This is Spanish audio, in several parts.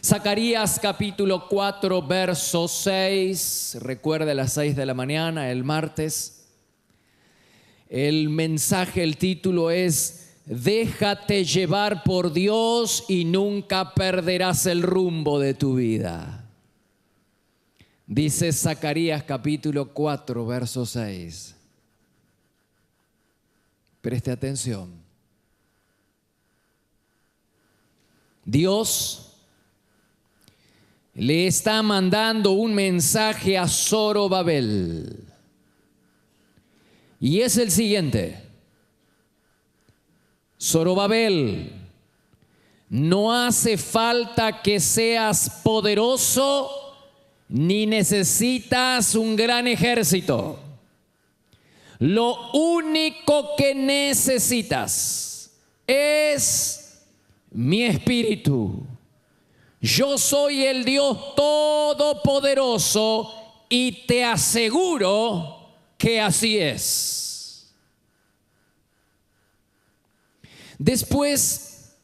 Zacarías capítulo 4, verso 6. Recuerda, a las 6 de la mañana, el martes. El mensaje, el título es: déjate llevar por Dios y nunca perderás el rumbo de tu vida. Dice Zacarías capítulo 4, verso 6. Preste atención. Dios le está mandando un mensaje a Zorobabel. Y es el siguiente: Zorobabel, no hace falta que seas poderoso ni necesitas un gran ejército. Lo único que necesitas es mi espíritu. Yo soy el Dios todopoderoso y te aseguro que así es. Después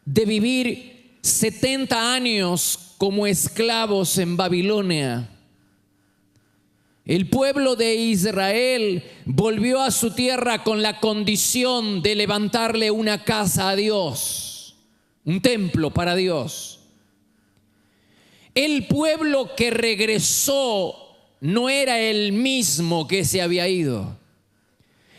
de vivir 70 años como esclavos en Babilonia, el pueblo de Israel volvió a su tierra con la condición de levantarle una casa a Dios, un templo para Dios. El pueblo que regresó no era el mismo que se había ido.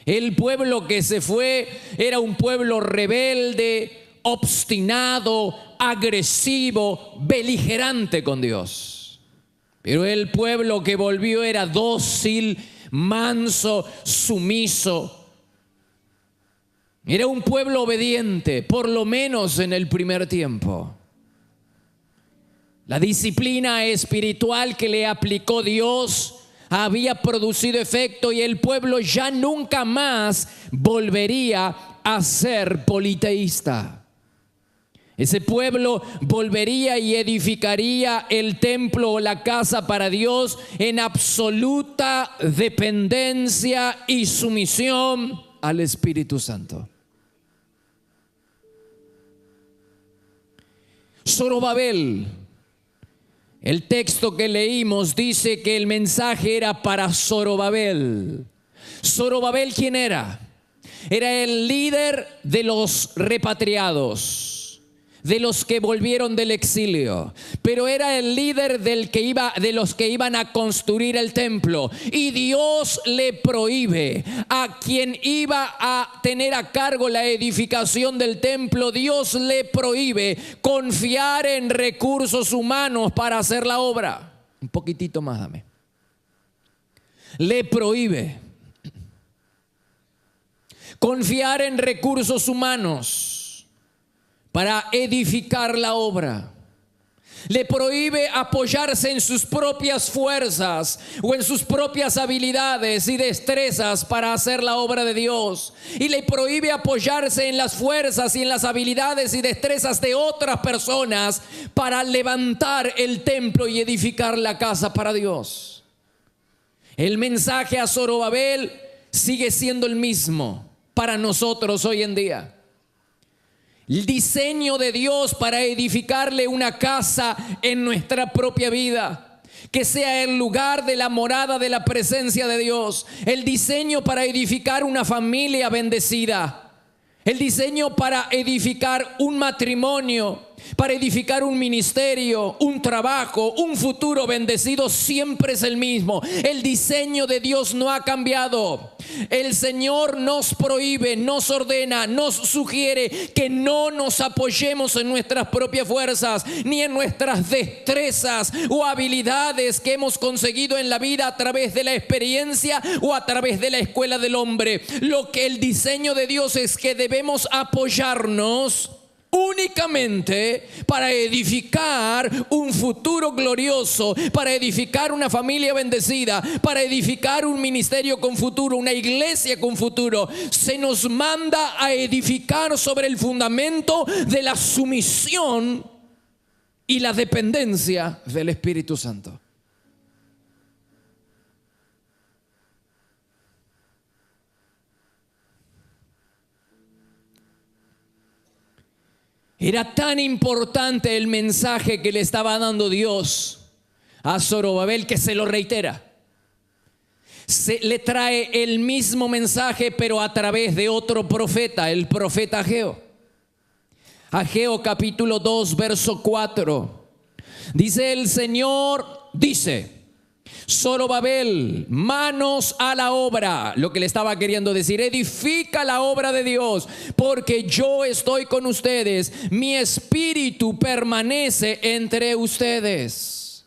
El pueblo que se fue era un pueblo rebelde, obstinado, agresivo, beligerante con Dios. Pero el pueblo que volvió era dócil, manso, sumiso. Era un pueblo obediente, por lo menos en el primer tiempo. La disciplina espiritual que le aplicó Dios había producido efecto y el pueblo ya nunca más volvería a ser politeísta. Ese pueblo volvería y edificaría el templo o la casa para Dios en absoluta dependencia y sumisión al Espíritu Santo. Zorobabel, el texto que leímos dice que el mensaje era para Zorobabel. ¿Zorobabel quién era? Era el líder de los repatriados, de los que volvieron del exilio, pero era el líder de los que iban a construir el templo. Y Dios le prohíbe a quien iba a tener a cargo la edificación del templo, Dios le prohíbe confiar en recursos humanos para hacer la obra. Un poquitito más, dame. Le prohíbe confiar en recursos humanos para edificar la obra. Le prohíbe apoyarse en sus propias fuerzas o en sus propias habilidades y destrezas para hacer la obra de Dios. Y le prohíbe apoyarse en las fuerzas y en las habilidades y destrezas de otras personas para levantar el templo y edificar la casa para Dios. El mensaje a Zorobabel sigue siendo el mismo para nosotros hoy en día. El diseño de Dios para edificarle una casa en nuestra propia vida, que sea el lugar de la morada de la presencia de Dios. El diseño para edificar una familia bendecida. El diseño para edificar un matrimonio, para edificar un ministerio, un trabajo, un futuro bendecido, siempre es el mismo. El diseño de Dios no ha cambiado. El Señor nos prohíbe, nos ordena, nos sugiere que no nos apoyemos en nuestras propias fuerzas, ni en nuestras destrezas o habilidades que hemos conseguido en la vida a través de la experiencia o a través de la escuela del hombre. Lo que el diseño de Dios es que debemos apoyarnos únicamente para edificar un futuro glorioso, para edificar una familia bendecida, para edificar un ministerio con futuro, una iglesia con futuro. Se nos manda a edificar sobre el fundamento de la sumisión y la dependencia del Espíritu Santo. Era tan importante el mensaje que le estaba dando Dios a Zorobabel que se lo reitera. Le trae el mismo mensaje, pero a través de otro profeta, el profeta Ageo. Ageo capítulo 2, verso 4. Dice: el Señor dice: Zorobabel, manos a la obra. Lo que le estaba queriendo decir: edifica la obra de Dios, porque yo estoy con ustedes, mi espíritu permanece entre ustedes.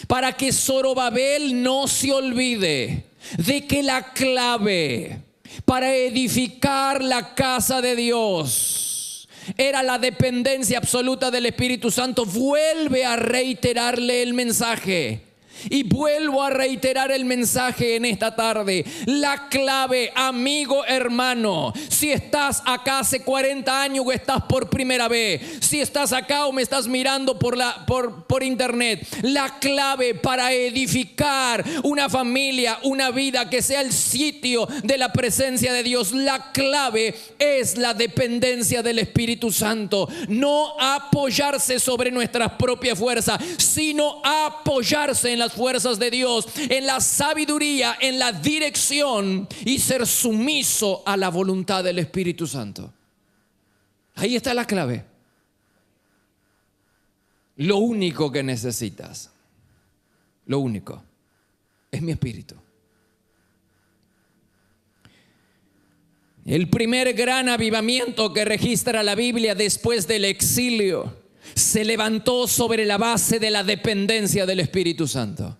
Para que Zorobabel no se olvide de que la clave para edificar la casa de Dios era la dependencia absoluta del Espíritu Santo. Vuelve a reiterarle el mensaje. Y vuelvo a reiterar el mensaje en esta tarde. La clave, amigo, hermano, si estás acá hace 40 años o estás por primera vez, si estás acá o me estás mirando por internet, la clave para edificar una familia, una vida que sea el sitio de la presencia de Dios, la clave es la dependencia del Espíritu Santo. No apoyarse sobre nuestras propias fuerzas, sino apoyarse en las fuerzas de Dios, en la sabiduría, en la dirección, y ser sumiso a la voluntad del Espíritu Santo. Ahí está la clave. Lo único que necesitas, lo único, es mi espíritu. El primer gran avivamiento que registra la Biblia después del exilio se levantó sobre la base de la dependencia del Espíritu Santo.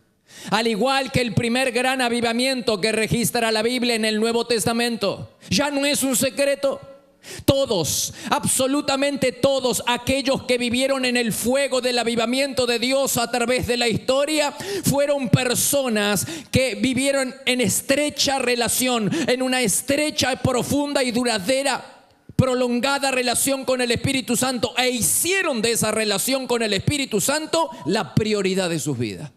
Al igual que el primer gran avivamiento que registra la Biblia en el Nuevo Testamento. Ya no es un secreto. Todos, absolutamente todos aquellos que vivieron en el fuego del avivamiento de Dios a través de la historia, fueron personas que vivieron en estrecha relación, en una estrecha, profunda y duradera, prolongada relación con el Espíritu Santo, e hicieron de esa relación con el Espíritu Santo la prioridad de sus vidas.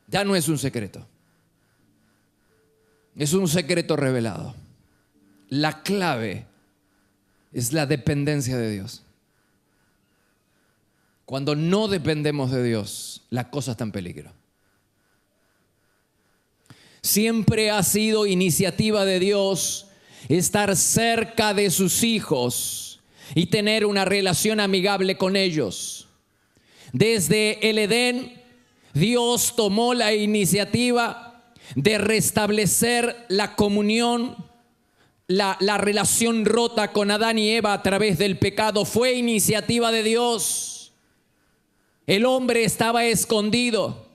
Ya no es un secreto, es un secreto revelado. La clave es la dependencia de Dios. Cuando no dependemos de Dios, la cosa está en peligro. Siempre ha sido iniciativa de Dios estar cerca de sus hijos y tener una relación amigable con ellos. Desde el Edén, Dios tomó la iniciativa de restablecer la comunión, la relación rota con Adán y Eva a través del pecado. Fue iniciativa de Dios. El hombre estaba escondido,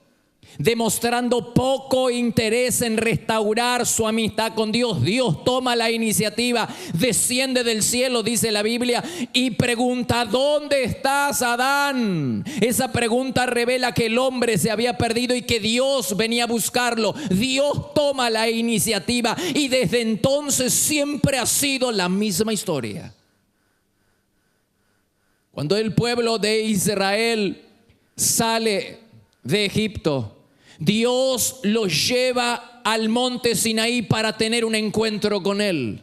demostrando poco interés en restaurar su amistad con Dios. Dios toma la iniciativa, desciende del cielo, dice la Biblia, y pregunta: ¿dónde estás, Adán? Esa pregunta revela que el hombre se había perdido y que Dios venía a buscarlo. Dios toma la iniciativa y desde entonces siempre ha sido la misma historia. Cuando el pueblo de Israel sale de Egipto, Dios los lleva al monte Sinaí para tener un encuentro con Él.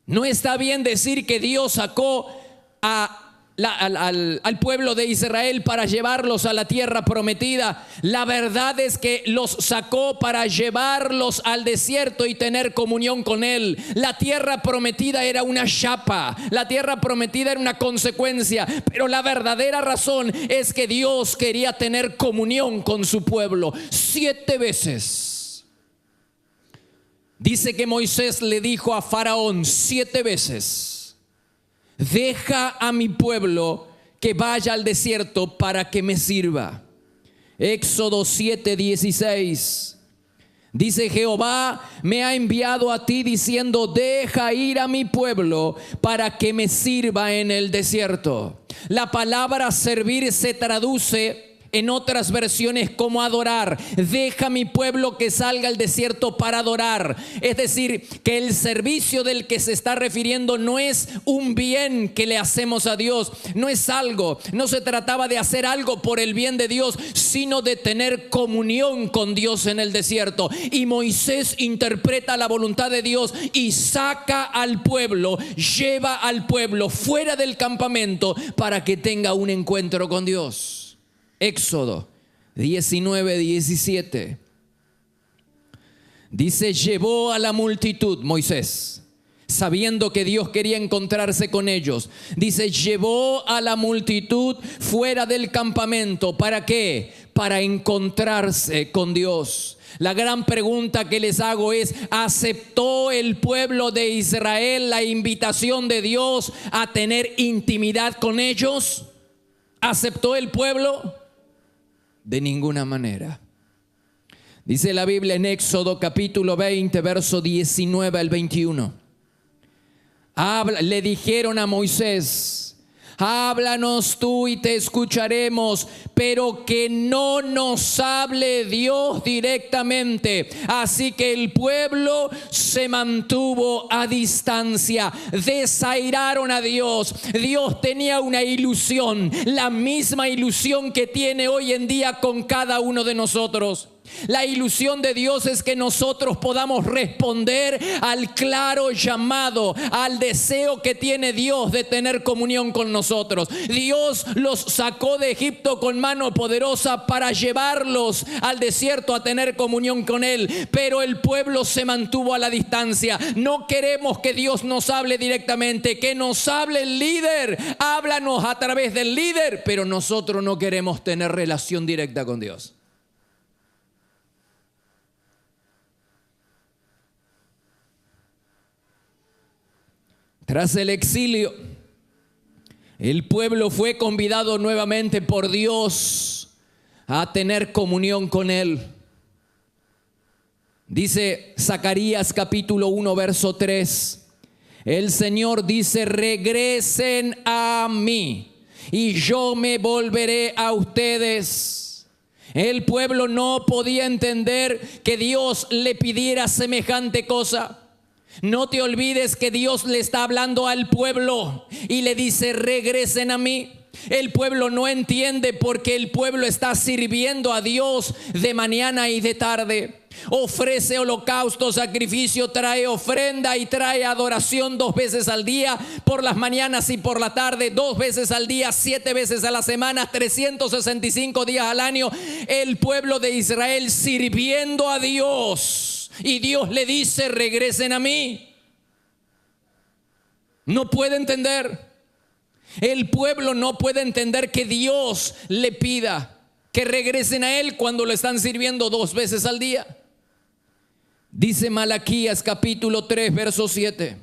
No está bien decir que Dios sacó al pueblo de Israel para llevarlos a la tierra prometida. La verdad es que los sacó para llevarlos al desierto y tener comunión con Él. La tierra prometida era una chapa, la tierra prometida era una consecuencia, pero la verdadera razón es que Dios quería tener comunión con su pueblo. 7 veces dice que Moisés le dijo a Faraón 7 veces: deja a mi pueblo que vaya al desierto para que me sirva. Éxodo 7:16 dice: Jehová me ha enviado a ti diciendo: deja ir a mi pueblo para que me sirva en el desierto. La palabra servir se traduce En otras versiones, como adorar. Deja a mi pueblo que salga al desierto para adorar. Es decir, que el servicio del que se está refiriendo no es un bien que le hacemos a Dios. No es algo, no se trataba de hacer algo por el bien de Dios, sino de tener comunión con Dios en el desierto. Y Moisés interpreta la voluntad de Dios y saca al pueblo, lleva al pueblo fuera del campamento para que tenga un encuentro con Dios. Éxodo 19:17. Dice: llevó a la multitud Moisés, sabiendo que Dios quería encontrarse con ellos. Dice: llevó a la multitud fuera del campamento. ¿Para qué? Para encontrarse con Dios. La gran pregunta que les hago es: ¿aceptó el pueblo de Israel la invitación de Dios a tener intimidad con ellos? ¿Aceptó el pueblo? De ninguna manera. Dice la Biblia en Éxodo capítulo 20, verso 19 al 21. Le dijeron a Moisés: háblanos tú y te escucharemos, pero que no nos hable Dios directamente. Así que el pueblo se mantuvo a distancia. Desairaron a Dios. Dios tenía una ilusión, la misma ilusión que tiene hoy en día con cada uno de nosotros. La ilusión de Dios es que nosotros podamos responder al claro llamado, al deseo que tiene Dios de tener comunión con nosotros. Dios los sacó de Egipto con mano poderosa para llevarlos al desierto a tener comunión con Él, pero el pueblo se mantuvo a la distancia. No queremos que Dios nos hable directamente, que nos hable el líder. Háblanos a través del líder, pero nosotros no queremos tener relación directa con Dios. Tras el exilio, el pueblo fue convidado nuevamente por Dios a tener comunión con Él. Dice Zacarías capítulo 1, verso 3. El Señor dice: regresen a mí y yo me volveré a ustedes. El pueblo no podía entender que Dios le pidiera semejante cosa. No te olvides que Dios le está hablando al pueblo y le dice: regresen a mí. El pueblo no entiende porque el pueblo está sirviendo a Dios de mañana y de tarde. Ofrece holocausto, sacrificio, trae ofrenda y trae adoración 2 veces al día, por las mañanas y por la tarde, 2 veces al día, 7 veces a la semana, 365 días al año. El pueblo de Israel sirviendo a Dios. Y Dios le dice: regresen a mí. No puede entender. El pueblo no puede entender que Dios le pida que regresen a Él cuando lo están sirviendo 2 veces al día. Dice Malaquías capítulo 3, verso 7.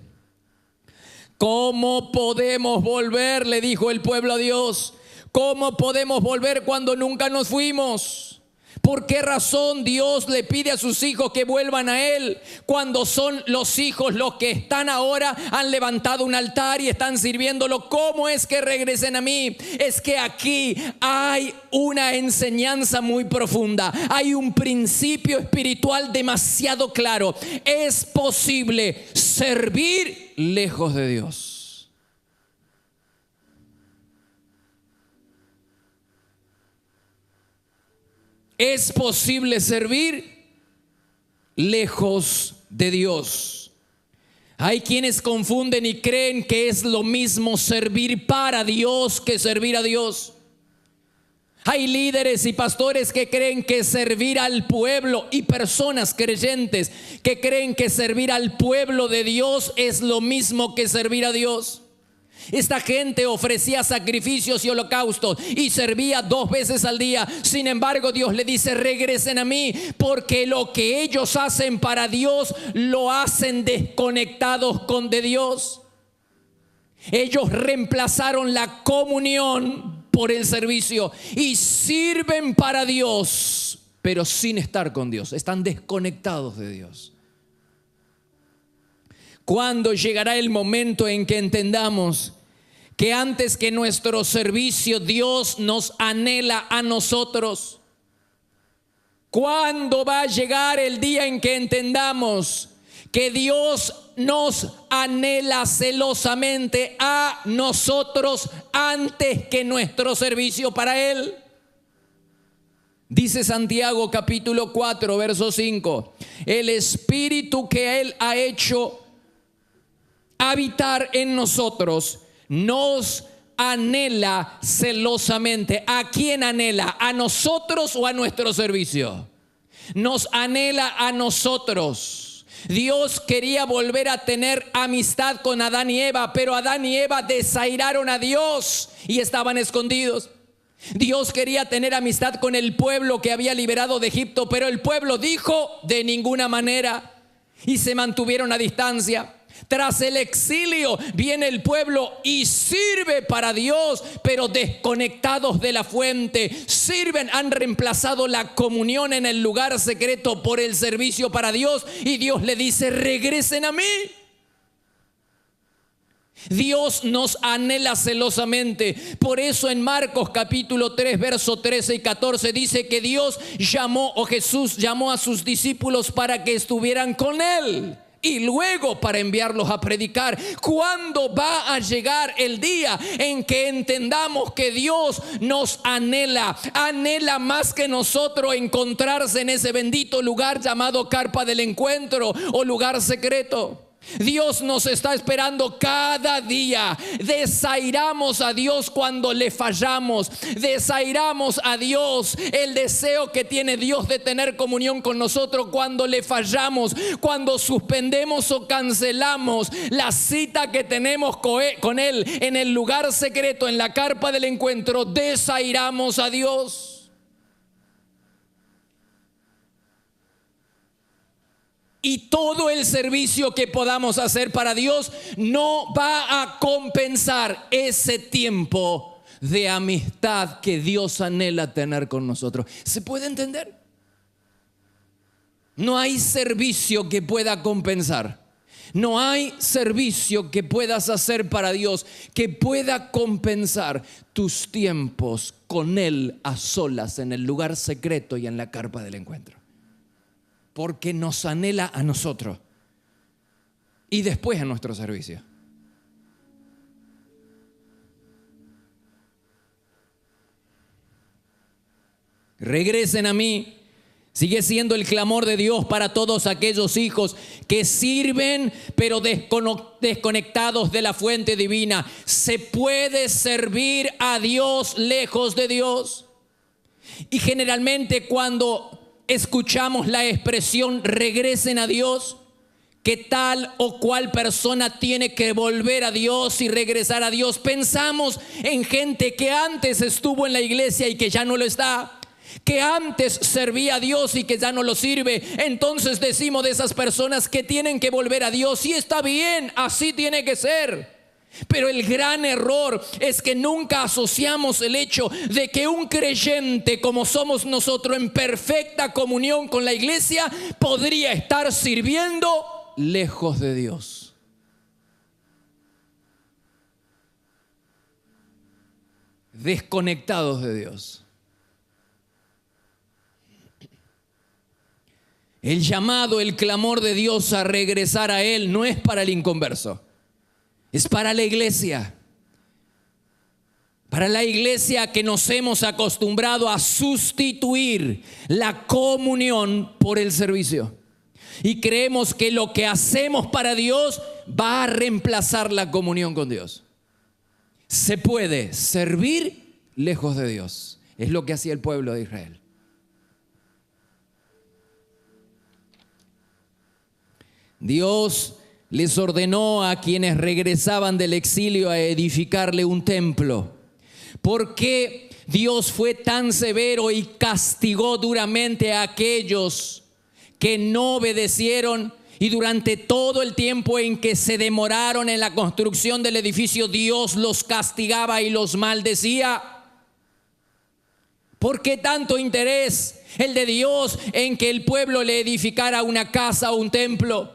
¿Cómo podemos volver?, le dijo el pueblo a Dios. ¿Cómo podemos volver cuando nunca nos fuimos? ¿Por qué razón Dios le pide a sus hijos que vuelvan a Él cuando son los hijos los que están ahora, han levantado un altar y están sirviéndolo? ¿Cómo es que regresen a mí? Es que aquí hay una enseñanza muy profunda. Hay un principio espiritual demasiado claro. Es posible servir lejos de Dios. Es posible servir lejos de Dios. Hay quienes confunden y creen que es lo mismo servir para Dios que servir a Dios. Hay líderes y pastores que creen que servir al pueblo, y personas creyentes que creen que servir al pueblo de Dios es lo mismo que servir a Dios. Esta gente ofrecía sacrificios y holocaustos y servía 2 veces al día. Sin embargo, Dios le dice: regresen a mí, porque lo que ellos hacen para Dios lo hacen desconectados con de Dios. Ellos reemplazaron la comunión por el servicio y sirven para Dios, pero sin estar con Dios. Están desconectados de Dios. ¿Cuándo llegará el momento en que entendamos que antes que nuestro servicio Dios nos anhela a nosotros. ¿Cuándo va a llegar el día en que entendamos que Dios nos anhela celosamente a nosotros antes que nuestro servicio para Él? Dice Santiago capítulo 4, verso 5, el Espíritu que Él ha hecho habitar en nosotros nos anhela celosamente. ¿A quién anhela? ¿A nosotros o a nuestro servicio? Nos anhela a nosotros. Dios quería volver a tener amistad con Adán y Eva, pero Adán y Eva desairaron a Dios y estaban escondidos. Dios quería tener amistad con el pueblo que había liberado de Egipto, pero el pueblo dijo de ninguna manera y se mantuvieron a distancia. Tras el exilio viene el pueblo y sirve para Dios, pero desconectados de la fuente. Sirven, han reemplazado la comunión en el lugar secreto por el servicio para Dios, y Dios le dice: regresen a mí. Dios nos anhela celosamente. Por eso en Marcos capítulo 3, verso 13 y 14 dice que Dios llamó, o Jesús llamó a sus discípulos para que estuvieran con Él y luego para enviarlos a predicar. ¿Cuándo va a llegar el día en que entendamos que Dios nos anhela? Anhela más que nosotros encontrarse en ese bendito lugar llamado carpa del encuentro o lugar secreto. Dios nos está esperando cada día. Desairamos a Dios cuando le fallamos. Desairamos a Dios, el deseo que tiene Dios de tener comunión con nosotros, cuando le fallamos, cuando suspendemos o cancelamos la cita que tenemos con Él en el lugar secreto, en la carpa del encuentro. Desairamos a Dios. Y todo el servicio que podamos hacer para Dios no va a compensar ese tiempo de amistad que Dios anhela tener con nosotros. ¿Se puede entender? No hay servicio que pueda compensar. No hay servicio que puedas hacer para Dios que pueda compensar tus tiempos con Él a solas en el lugar secreto y en la carpa del encuentro. Porque nos anhela a nosotros y después a nuestro servicio. Regresen a mí. Sigue siendo el clamor de Dios para todos aquellos hijos que sirven pero desconectados de la fuente divina. Se puede servir a Dios lejos de Dios. Y generalmente cuando escuchamos la expresión regresen a Dios, que tal o cual persona tiene que volver a Dios y regresar a Dios, pensamos en gente que antes estuvo en la iglesia y que ya no lo está, que antes servía a Dios y que ya no lo sirve. Entonces decimos de esas personas que tienen que volver a Dios, y está bien, así tiene que ser. Pero el gran error es que nunca asociamos el hecho de que un creyente como somos nosotros, en perfecta comunión con la iglesia, podría estar sirviendo lejos de Dios. Desconectados de Dios. El llamado, el clamor de Dios a regresar a Él no es para el inconverso. Es para la iglesia. Para la iglesia que nos hemos acostumbrado a sustituir la comunión por el servicio. Y creemos que lo que hacemos para Dios va a reemplazar la comunión con Dios. Se puede servir lejos de Dios. Es lo que hacía el pueblo de Israel. Dios les ordenó a quienes regresaban del exilio a edificarle un templo. ¿Por qué Dios fue tan severo y castigó duramente a aquellos que no obedecieron? Y durante todo el tiempo en que se demoraron en la construcción del edificio, Dios los castigaba y los maldecía. ¿Por qué tanto interés el de Dios en que el pueblo le edificara una casa o un templo?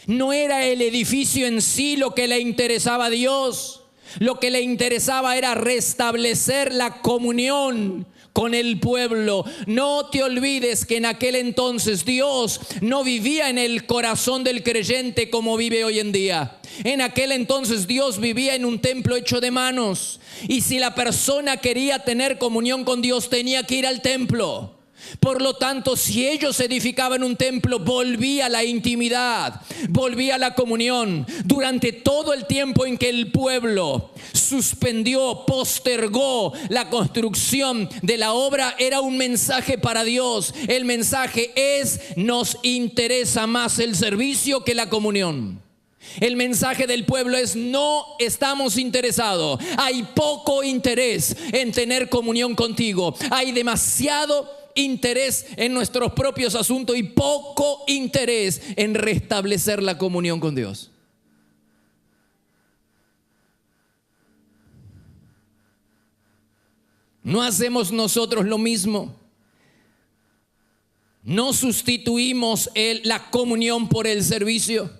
No era el edificio en sí lo que le interesaba a Dios. Lo que le interesaba era restablecer la comunión con el pueblo. No te olvides que en aquel entonces Dios no vivía en el corazón del creyente como vive hoy en día. En aquel entonces Dios vivía en un templo hecho de manos. Y si la persona quería tener comunión con Dios, tenía que ir al templo. Por lo tanto, si ellos edificaban un templo, volvía la intimidad, volvía la comunión. Durante todo el tiempo en que el pueblo suspendió, postergó la construcción de la obra, era un mensaje para Dios. El mensaje es: nos interesa más el servicio que la comunión. El mensaje del pueblo es: no estamos interesados. Hay poco interés en tener comunión contigo. Hay demasiado interés en nuestros propios asuntos y poco interés en restablecer la comunión con Dios. ¿No hacemos nosotros lo mismo? ¿No sustituimos la comunión por el servicio?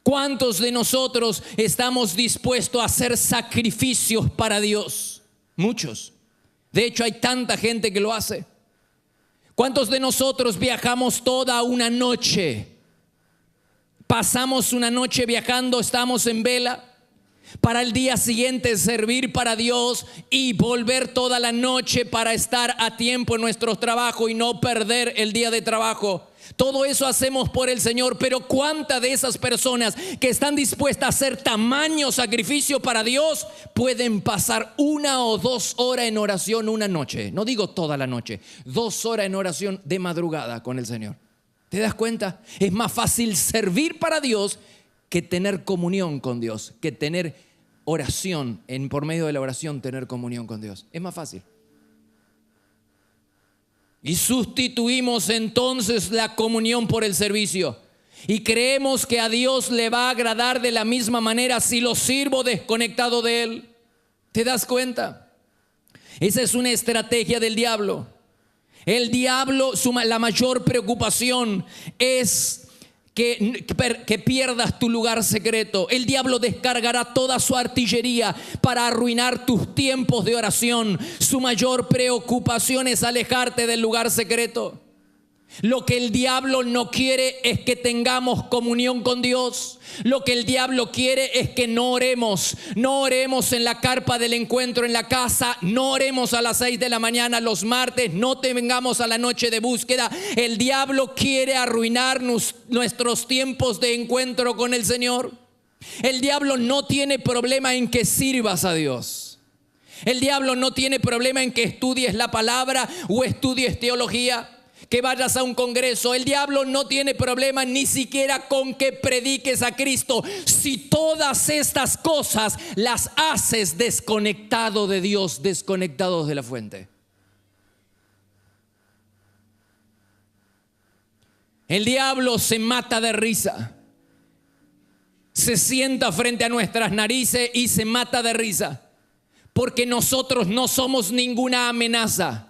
¿Cuántos de nosotros estamos dispuestos a hacer sacrificios para Dios? Muchos. De hecho, hay tanta gente que lo hace. ¿Cuántos de nosotros viajamos toda una noche? Pasamos una noche viajando, estamos en vela, para el día siguiente servir para Dios y volver toda la noche para estar a tiempo en nuestros trabajos y no perder el día de trabajo. Todo eso hacemos por el Señor, pero ¿cuántas de esas personas que están dispuestas a hacer tamaño sacrificio para Dios pueden pasar 1 o 2 horas en oración una noche? No digo toda la noche, 2 horas en oración de madrugada con el Señor. ¿Te das cuenta? Es más fácil servir para Dios que tener comunión con Dios, que tener oración, por medio de la oración tener comunión con Dios. Es más fácil. Y sustituimos entonces la comunión por el servicio. Y creemos que a Dios le va a agradar de la misma manera si lo sirvo desconectado de Él. ¿Te das cuenta? Esa es una estrategia del diablo. El diablo, la mayor preocupación es que pierdas tu lugar secreto. El diablo descargará toda su artillería para arruinar tus tiempos de oración. Su mayor preocupación es alejarte del lugar secreto. Lo que el diablo no quiere es que tengamos comunión con Dios. Lo que el diablo quiere es que no oremos. No oremos en la carpa del encuentro en la casa. No oremos a las 6 de la mañana los martes. No tengamos a la noche de búsqueda. El diablo quiere arruinar nuestros tiempos de encuentro con el Señor. El diablo no tiene problema en que sirvas a Dios. El diablo no tiene problema en que estudies la palabra o estudies teología, que vayas a un congreso. El diablo no tiene problema ni siquiera con que prediques a Cristo, si todas estas cosas las haces desconectado de Dios, desconectados de la fuente. El diablo se mata de risa, se sienta frente a nuestras narices y se mata de risa, porque nosotros no somos ninguna amenaza.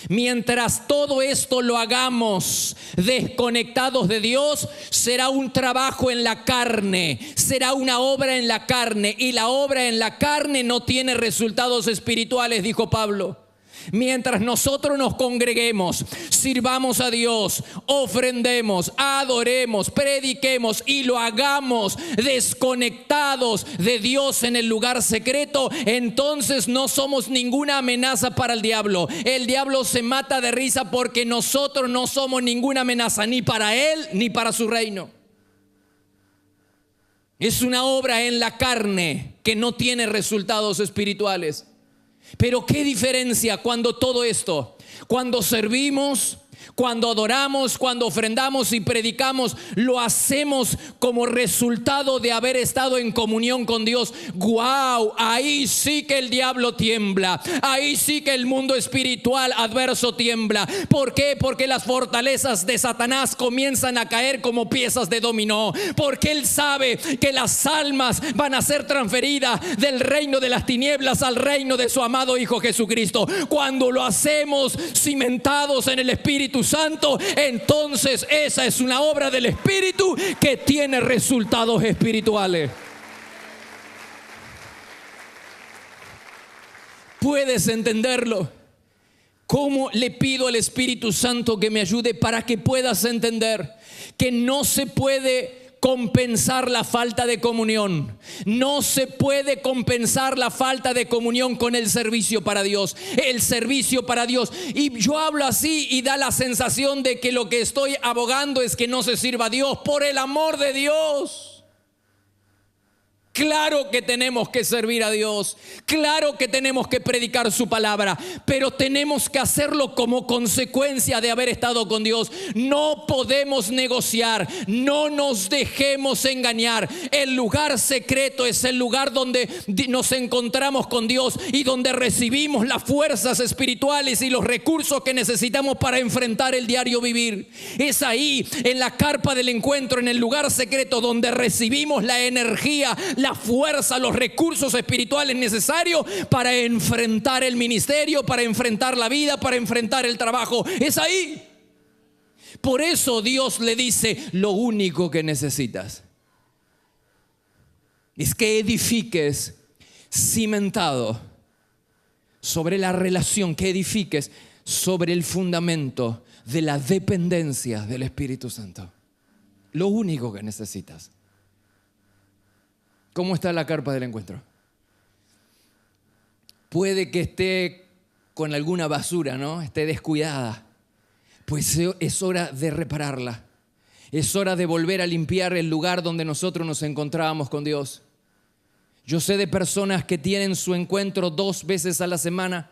Mientras todo esto lo hagamos desconectados de Dios, será un trabajo en la carne, será una obra en la carne, y la obra en la carne no tiene resultados espirituales, dijo Pablo. Mientras nosotros nos congreguemos, sirvamos a Dios, ofrendemos, adoremos, prediquemos y lo hagamos desconectados de Dios en el lugar secreto, entonces no somos ninguna amenaza para el diablo. El diablo se mata de risa porque nosotros no somos ninguna amenaza ni para él ni para su reino. Es una obra en la carne que no tiene resultados espirituales. Pero qué diferencia cuando todo esto, cuando servimos, cuando adoramos, cuando ofrendamos y predicamos, lo hacemos como resultado de haber estado en comunión con Dios. ¡Guau! Ahí sí que el diablo tiembla. Ahí sí que el mundo espiritual adverso tiembla. ¿Por qué? Porque las fortalezas de Satanás comienzan a caer como piezas de dominó. Porque él sabe que las almas van a ser transferidas del reino de las tinieblas al reino de su amado Hijo Jesucristo. Cuando lo hacemos cimentados en el Espíritu Santo, entonces esa es una obra del Espíritu que tiene resultados espirituales. ¿Puedes entenderlo? ¿Cómo le pido al Espíritu Santo que me ayude para que puedas entender que no se puede compensar la falta de comunión? No se puede compensar la falta de comunión con el servicio para Dios. El servicio para Dios. Y yo hablo así y da la sensación de que lo que estoy abogando es que no se sirva a Dios. Por el amor de Dios. Claro que tenemos que servir a Dios, claro que tenemos que predicar su palabra, pero tenemos que hacerlo como consecuencia de haber estado con Dios. No podemos negociar, no nos dejemos engañar. El lugar secreto es el lugar donde nos encontramos con Dios y donde recibimos las fuerzas espirituales y los recursos que necesitamos para enfrentar el diario vivir. Es ahí, en la carpa del encuentro, en el lugar secreto, donde recibimos la energía, la fuerza, los recursos espirituales necesarios para enfrentar el ministerio, para enfrentar la vida, para enfrentar el trabajo. Es ahí. Por eso Dios le dice: lo único que necesitas es que edifiques cimentado sobre la relación, que edifiques sobre el fundamento de la dependencia del Espíritu Santo. Lo único que necesitas. ¿Cómo está la carpa del encuentro? Puede que esté con alguna basura, ¿no? Esté descuidada. Pues es hora de repararla. Es hora de volver a limpiar el lugar donde nosotros nos encontrábamos con Dios. Yo sé de personas que tienen su encuentro 2 veces a la semana.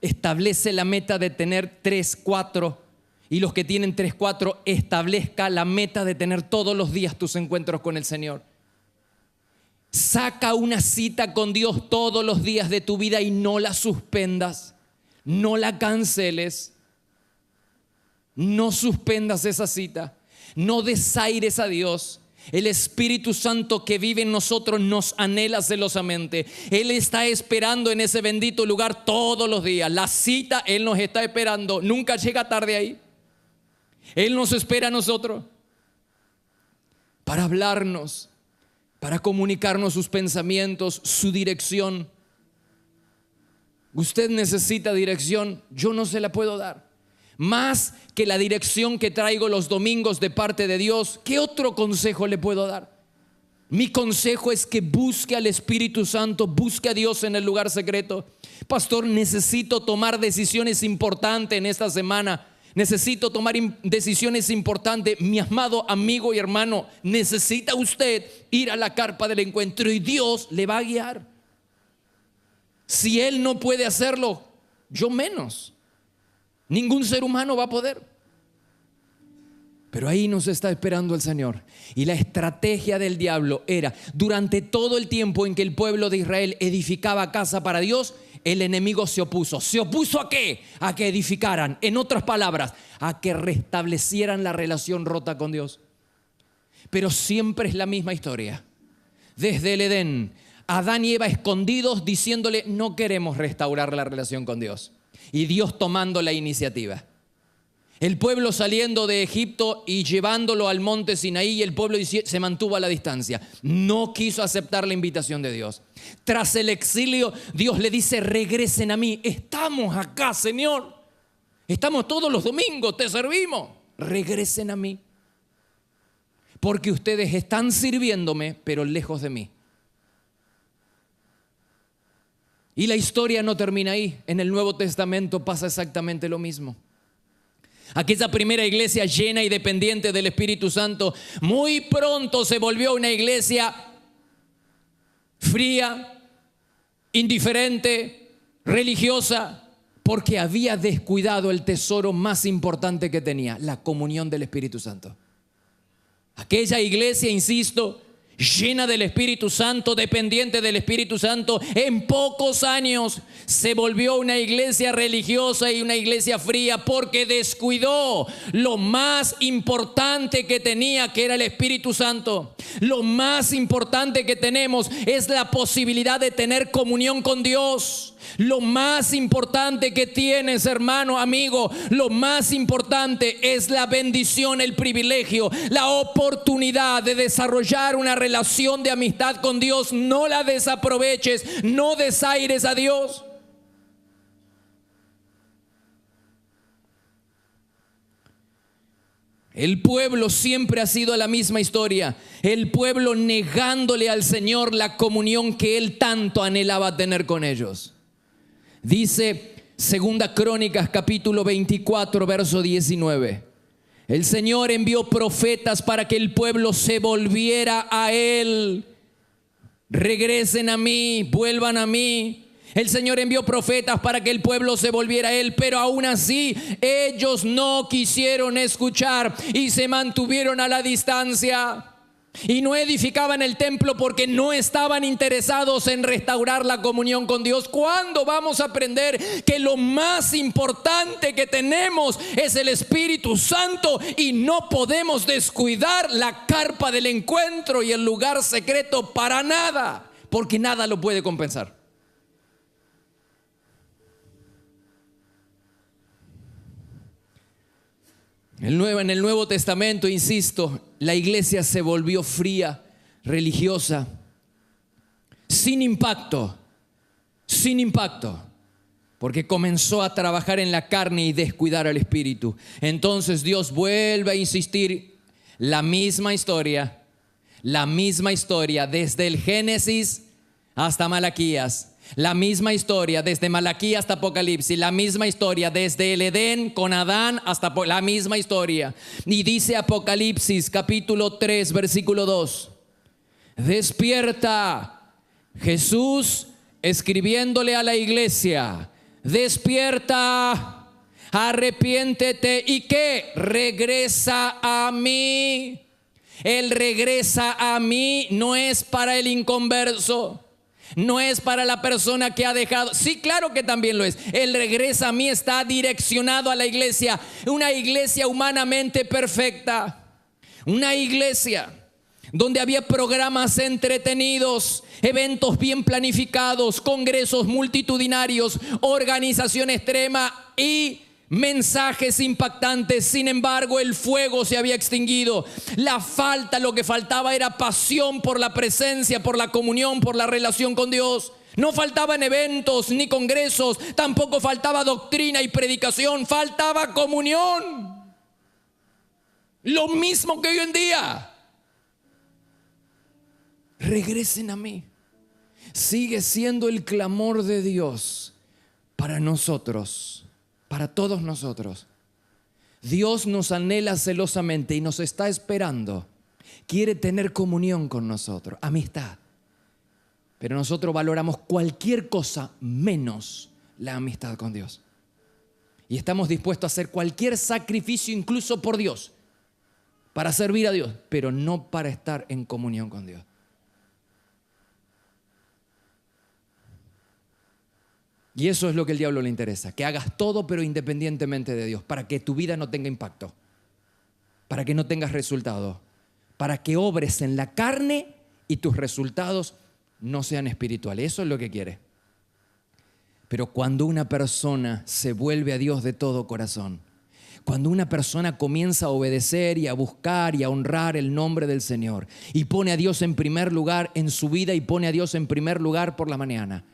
Establece la meta de tener 3, 4. Y los que tienen 3, 4, establezca la meta de tener todos los días tus encuentros con el Señor. Saca una cita con Dios todos los días de tu vida y no la suspendas, no la canceles, no suspendas esa cita, no desaires a Dios. El Espíritu Santo que vive en nosotros nos anhela celosamente. Él está esperando en ese bendito lugar todos los días. La cita, Él nos está esperando, nunca llega tarde ahí. Él nos espera a nosotros para hablarnos, para comunicarnos sus pensamientos, su dirección. Usted necesita dirección, yo no se la puedo dar. Más que la dirección que traigo los domingos de parte de Dios, ¿qué otro consejo le puedo dar? Mi consejo es que busque al Espíritu Santo, busque a Dios en el lugar secreto. Pastor, necesito tomar decisiones importantes en esta semana. Necesito tomar decisiones importantes. Mi amado amigo y hermano, necesita usted ir a la carpa del encuentro y Dios le va a guiar. Si Él no puede hacerlo, yo menos. Ningún ser humano va a poder. Pero ahí nos está esperando el Señor. Y la estrategia del diablo era, durante todo el tiempo en que el pueblo de Israel edificaba casa para Dios, el enemigo se opuso. ¿Se opuso a qué? A que edificaran. En otras palabras, a que restablecieran la relación rota con Dios. Pero siempre es la misma historia. Desde el Edén, Adán y Eva escondidos diciéndole: no queremos restaurar la relación con Dios. Y Dios tomando la iniciativa. El pueblo saliendo de Egipto y llevándolo al monte Sinaí, y el pueblo se mantuvo a la distancia. No quiso aceptar la invitación de Dios. Tras el exilio, Dios le dice: regresen a mí. Estamos acá, Señor. Estamos todos los domingos, te servimos. Regresen a mí. Porque ustedes están sirviéndome, pero lejos de mí. Y la historia no termina ahí. En el Nuevo Testamento pasa exactamente lo mismo. Aquella primera iglesia llena y dependiente del Espíritu Santo, muy pronto se volvió una iglesia fría, indiferente, religiosa, porque había descuidado el tesoro más importante que tenía: la comunión del Espíritu Santo. Aquella iglesia, insisto, llena del Espíritu Santo, dependiente del Espíritu Santo, en pocos años se volvió una iglesia religiosa y una iglesia fría, porque descuidó lo más importante que tenía, que era el Espíritu Santo. Lo más importante que tenemos es la posibilidad de tener comunión con Dios. Lo más importante que tienes, hermano, amigo, lo más importante es la bendición, el privilegio, la oportunidad de desarrollar una relación de amistad con Dios. No la desaproveches, no desaires a Dios. El pueblo siempre ha sido la misma historia. El pueblo negándole al Señor la comunión que Él tanto anhelaba tener con ellos. Dice Segunda Crónicas capítulo 24 verso 19. El Señor envió profetas para que el pueblo se volviera a Él. Regresen a mí, vuelvan a mí. El Señor envió profetas para que el pueblo se volviera a Él, pero aún así ellos no quisieron escuchar y se mantuvieron a la distancia. Y no edificaban el templo porque no estaban interesados en restaurar la comunión con Dios. ¿Cuándo vamos a aprender que lo más importante que tenemos es el Espíritu Santo y no podemos descuidar la carpa del encuentro y el lugar secreto para nada? Porque nada lo puede compensar. En el Nuevo Testamento, insisto, la iglesia se volvió fría, religiosa, sin impacto, porque comenzó a trabajar en la carne y descuidar al espíritu. Entonces Dios vuelve a insistir, la misma historia desde el Génesis hasta Malaquías. La misma historia desde Malaquías hasta Apocalipsis, la misma historia desde el Edén con Adán hasta la misma historia. Y dice Apocalipsis capítulo 3 versículo 2: despierta, Jesús escribiéndole a la iglesia, despierta, arrepiéntete y ¿qué? Regresa a mí. El regresa a mí no es para el inconverso. No es para la persona que ha dejado. Sí, claro que también lo es. El regresa a mí está direccionado a la iglesia. Una iglesia humanamente perfecta. Una iglesia donde había programas entretenidos, eventos bien planificados, congresos multitudinarios, organización extrema y mensajes impactantes. Sin embargo, el fuego se había extinguido. Lo que faltaba era pasión por la presencia, por la comunión, por la relación con Dios. No faltaban eventos ni congresos, tampoco faltaba doctrina y predicación, faltaba comunión. Lo mismo que hoy en día. Regresen a mí. Sigue siendo el clamor de Dios para nosotros. Para todos nosotros. Dios nos anhela celosamente y nos está esperando. Quiere tener comunión con nosotros, amistad. Pero nosotros valoramos cualquier cosa menos la amistad con Dios. Y estamos dispuestos a hacer cualquier sacrificio, incluso por Dios, para servir a Dios, pero no para estar en comunión con Dios. Y eso es lo que el diablo le interesa, que hagas todo pero independientemente de Dios, para que tu vida no tenga impacto, para que no tengas resultado, para que obres en la carne y tus resultados no sean espirituales. Eso es lo que quiere. Pero cuando una persona se vuelve a Dios de todo corazón, cuando una persona comienza a obedecer y a buscar y a honrar el nombre del Señor y pone a Dios en primer lugar en su vida y pone a Dios en primer lugar por la mañana,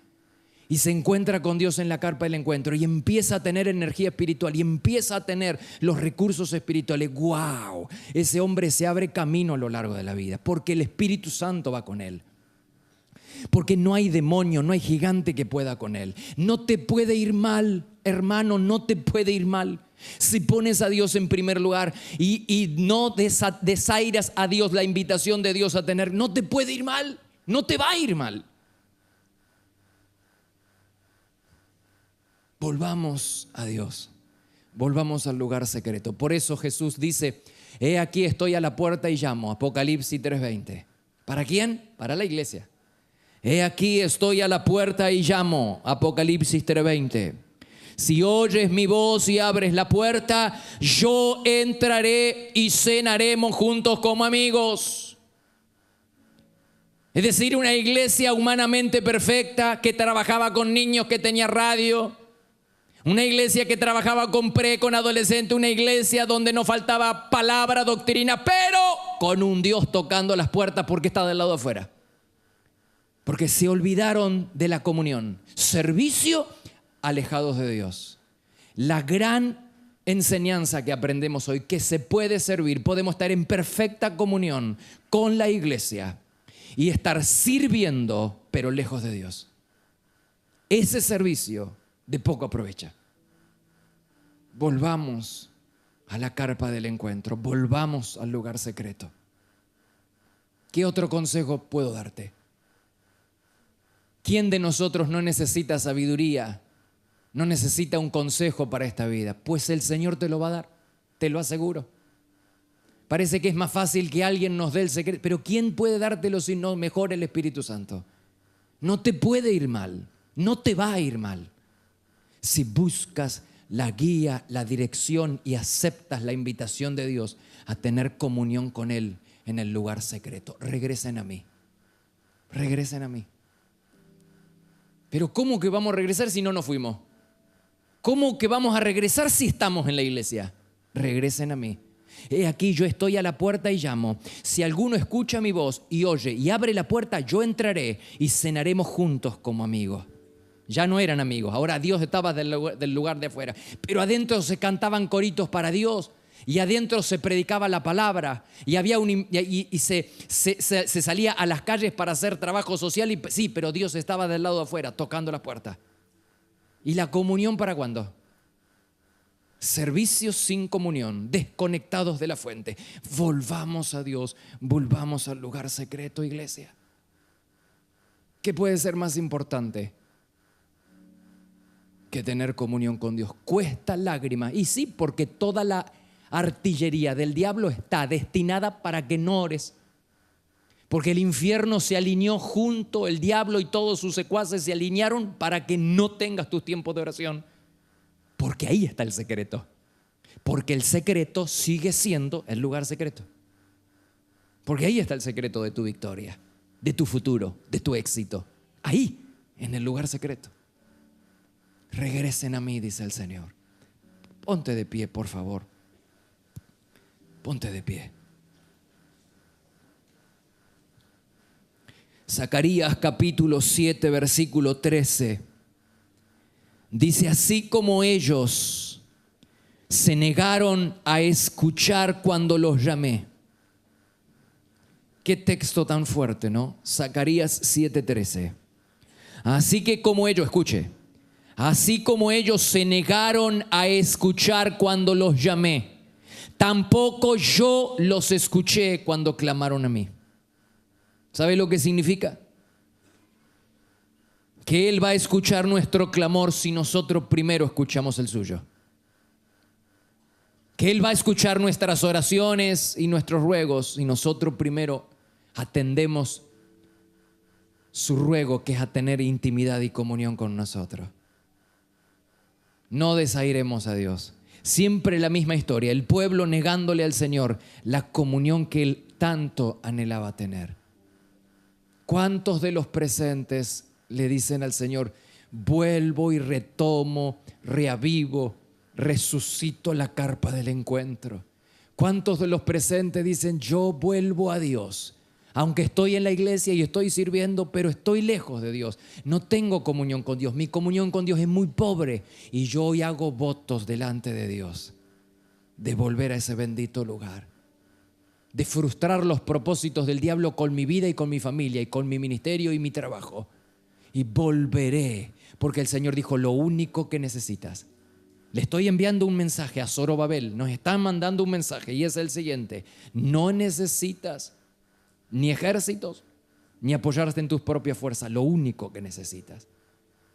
y se encuentra con Dios en la carpa del encuentro y empieza a tener energía espiritual y empieza a tener los recursos espirituales. ¡Wow! Ese hombre se abre camino a lo largo de la vida porque el Espíritu Santo va con él. Porque no hay demonio, no hay gigante que pueda con él. No te puede ir mal, hermano, no te puede ir mal. Si pones a Dios en primer lugar y no desairas a Dios la invitación de Dios a tener, no te puede ir mal, no te va a ir mal. Volvamos a Dios, volvamos al lugar secreto. Por eso Jesús dice, he aquí estoy a la puerta y llamo, Apocalipsis 3:20. ¿Para quién? Para la iglesia. He aquí estoy a la puerta y llamo, Apocalipsis 3:20. Si oyes mi voz y abres la puerta, yo entraré y cenaremos juntos como amigos. Es decir, una iglesia humanamente perfecta que trabajaba con niños, que tenía radio. Una iglesia que trabajaba con adolescentes, una iglesia donde no faltaba palabra, doctrina, pero con un Dios tocando las puertas porque está del lado afuera. Porque se olvidaron de la comunión. Servicio, alejados de Dios. La gran enseñanza que aprendemos hoy, que se puede servir, podemos estar en perfecta comunión con la iglesia y estar sirviendo, pero lejos de Dios. Ese servicio de poco aprovecha. Volvamos a la carpa del encuentro, volvamos al lugar secreto. ¿Qué otro consejo puedo darte? ¿Quién de nosotros no necesita sabiduría? No necesita un consejo para esta vida. Pues el Señor te lo va a dar, te lo aseguro. Parece que es más fácil que alguien nos dé el secreto, pero ¿quién puede dártelo si no mejor el Espíritu Santo? No te puede ir mal, no te va a ir mal. Si buscas la guía, la dirección y aceptas la invitación de Dios a tener comunión con Él en el lugar secreto. Regresen a mí. Regresen a mí. Pero ¿cómo que vamos a regresar si no nos fuimos? ¿Cómo que vamos a regresar si estamos en la iglesia? Regresen a mí. He aquí, yo estoy a la puerta y llamo. Si alguno escucha mi voz y oye y abre la puerta, yo entraré y cenaremos juntos como amigos. Ya no eran amigos, ahora Dios estaba del lugar de afuera. Pero adentro se cantaban coritos para Dios y adentro se predicaba la palabra y había se salía a las calles para hacer trabajo social. Y sí, pero Dios estaba del lado de afuera tocando la puerta. ¿Y la comunión para cuándo? Servicios sin comunión, desconectados de la fuente. Volvamos a Dios, volvamos al lugar secreto, iglesia. ¿Qué puede ser más importante que tener comunión con Dios? Cuesta lágrimas. Y sí, porque toda la artillería del diablo está destinada para que no ores. Porque el infierno se alineó junto, el diablo y todos sus secuaces se alinearon para que no tengas tus tiempos de oración. Porque ahí está el secreto. Porque el secreto sigue siendo el lugar secreto. Porque ahí está el secreto de tu victoria, de tu futuro, de tu éxito. Ahí, en el lugar secreto. Regresen a mí, dice el Señor. Ponte de pie, por favor. Ponte de pie. Zacarías capítulo 7, versículo 13. Dice, así como ellos se negaron a escuchar cuando los llamé. Qué texto tan fuerte, ¿no? Zacarías 7:13. Así que como ellos, escuche, así como ellos se negaron a escuchar cuando los llamé, tampoco yo los escuché cuando clamaron a mí. ¿Sabe lo que significa? Que Él va a escuchar nuestro clamor si nosotros primero escuchamos el suyo. Que Él va a escuchar nuestras oraciones y nuestros ruegos si nosotros primero atendemos su ruego, que es a tener intimidad y comunión con nosotros. No desairemos a Dios. Siempre la misma historia, el pueblo negándole al Señor la comunión que Él tanto anhelaba tener. ¿Cuántos de los presentes le dicen al Señor, vuelvo y retomo, reavivo, resucito la carpa del encuentro? ¿Cuántos de los presentes dicen, yo vuelvo a Dios? Aunque estoy en la iglesia y estoy sirviendo, pero estoy lejos de Dios. No tengo comunión con Dios. Mi comunión con Dios es muy pobre. Y yo hoy hago votos delante de Dios de volver a ese bendito lugar. De frustrar los propósitos del diablo con mi vida y con mi familia y con mi ministerio y mi trabajo. Y volveré, porque el Señor dijo, lo único que necesitas. Le estoy enviando un mensaje a Zorobabel, nos están mandando un mensaje y es el siguiente: no necesitas ni ejércitos, ni apoyarte en tus propias fuerzas. Lo único que necesitas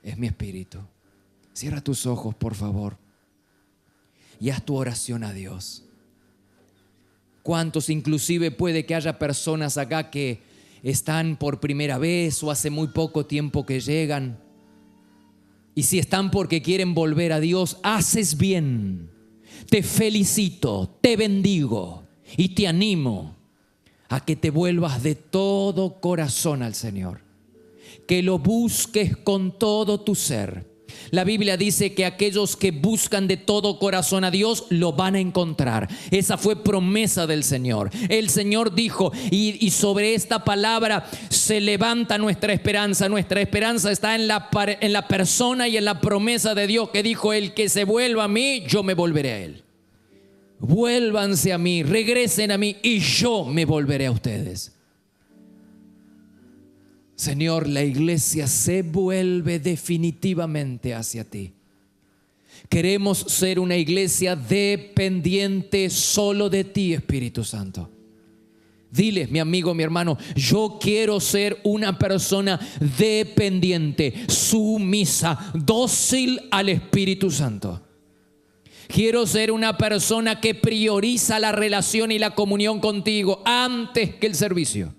es mi espíritu. Cierra tus ojos, por favor, y haz tu oración a Dios. ¿Cuántos, inclusive puede que haya personas acá que están por primera vez o hace muy poco tiempo que llegan? Y si están porque quieren volver a Dios, haces bien. Te felicito, te bendigo y te animo a que te vuelvas de todo corazón al Señor. Que lo busques con todo tu ser. La Biblia dice que aquellos que buscan de todo corazón a Dios lo van a encontrar. Esa fue promesa del Señor. El Señor dijo, y sobre esta palabra se levanta nuestra esperanza. Nuestra esperanza está en la persona y en la promesa de Dios, que dijo, el que se vuelva a mí, yo me volveré a él. Vuélvanse a mí, regresen a mí y yo me volveré a ustedes. Señor, la iglesia se vuelve definitivamente hacia ti. Queremos ser una iglesia dependiente solo de ti, Espíritu Santo. Dile, mi amigo, mi hermano, yo quiero ser una persona dependiente, sumisa, dócil al Espíritu Santo. Quiero ser una persona que prioriza la relación y la comunión contigo antes que el servicio.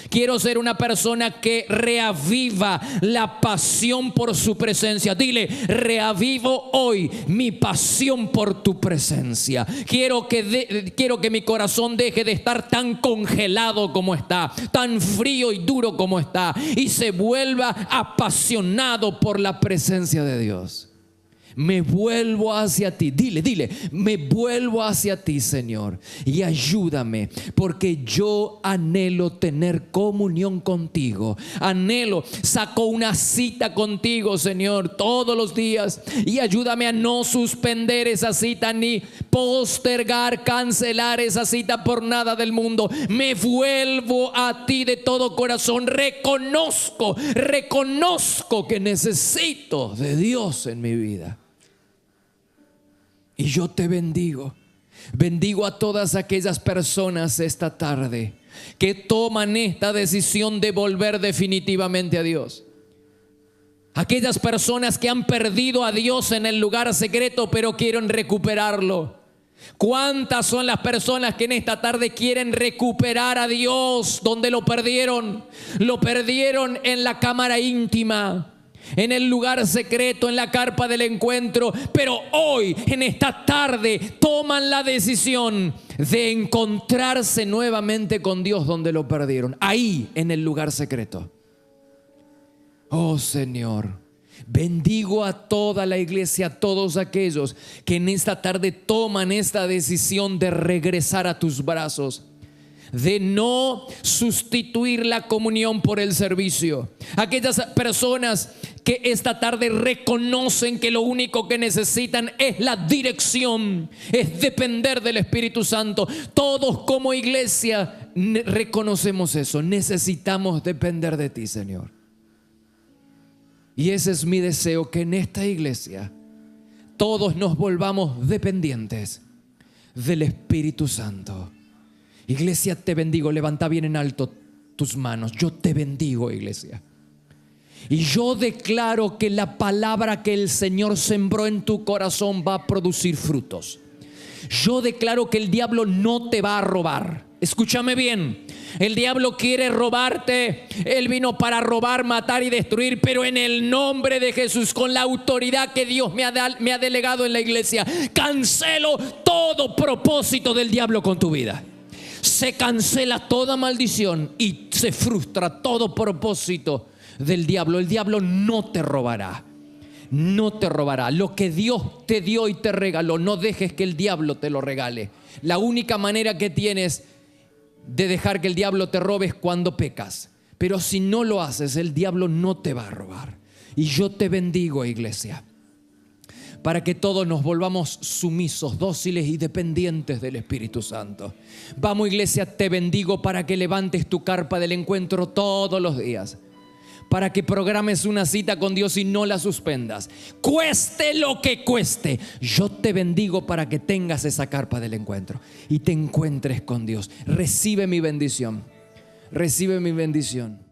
Quiero ser una persona que reaviva la pasión por su presencia. Dile, reavivo hoy mi pasión por tu presencia. Quiero que mi corazón deje de estar tan congelado como está, tan frío y duro como está, y se vuelva apasionado por la presencia de Dios. Me vuelvo hacia ti. Dile, me vuelvo hacia ti, Señor, y ayúdame, porque yo anhelo tener comunión contigo. Saco una cita contigo, Señor, todos los días, y ayúdame a no suspender esa cita, ni postergar, cancelar esa cita por nada del mundo. Me vuelvo a ti de todo corazón. Reconozco que necesito de Dios en mi vida. Y yo te bendigo. Bendigo a todas aquellas personas esta tarde que toman esta decisión de volver definitivamente a Dios. Aquellas personas que han perdido a Dios en el lugar secreto, pero quieren recuperarlo. ¿Cuántas son las personas que en esta tarde quieren recuperar a Dios donde lo perdieron? Lo perdieron en la cámara íntima, en el lugar secreto, en la carpa del encuentro, pero hoy, en esta tarde, toman la decisión de encontrarse nuevamente con Dios donde lo perdieron, ahí en el lugar secreto. Oh Señor, bendigo a toda la iglesia, a todos aquellos que en esta tarde toman esta decisión de regresar a tus brazos, de no sustituir la comunión por el servicio. Aquellas personas que esta tarde reconocen que lo único que necesitan es la dirección, es depender del Espíritu Santo. Todos como iglesia reconocemos eso. Necesitamos depender de ti, Señor. Y ese es mi deseo, que en esta iglesia todos nos volvamos dependientes del Espíritu Santo. Iglesia, te bendigo. Levanta bien en alto tus manos. Yo te bendigo, iglesia. Y yo declaro que la palabra que el Señor sembró en tu corazón va a producir frutos. Yo declaro que el diablo no te va a robar. Escúchame bien. El diablo quiere robarte. Él vino para robar, matar y destruir. Pero en el nombre de Jesús, con la autoridad que Dios me ha delegado en la iglesia, cancelo todo propósito del diablo con tu vida. Se cancela toda maldición y se frustra todo propósito del diablo. El diablo no te robará. No te robará. Lo que Dios te dio y te regaló, no dejes que el diablo te lo regale. La única manera que tienes de dejar que el diablo te robe es cuando pecas. Pero si no lo haces, el diablo no te va a robar. Y yo te bendigo, iglesia, para que todos nos volvamos sumisos, dóciles y dependientes del Espíritu Santo. Vamos, iglesia, te bendigo para que levantes tu carpa del encuentro todos los días, para que programes una cita con Dios y no la suspendas, cueste lo que cueste. Yo te bendigo para que tengas esa carpa del encuentro y te encuentres con Dios. Recibe mi bendición. Recibe mi bendición.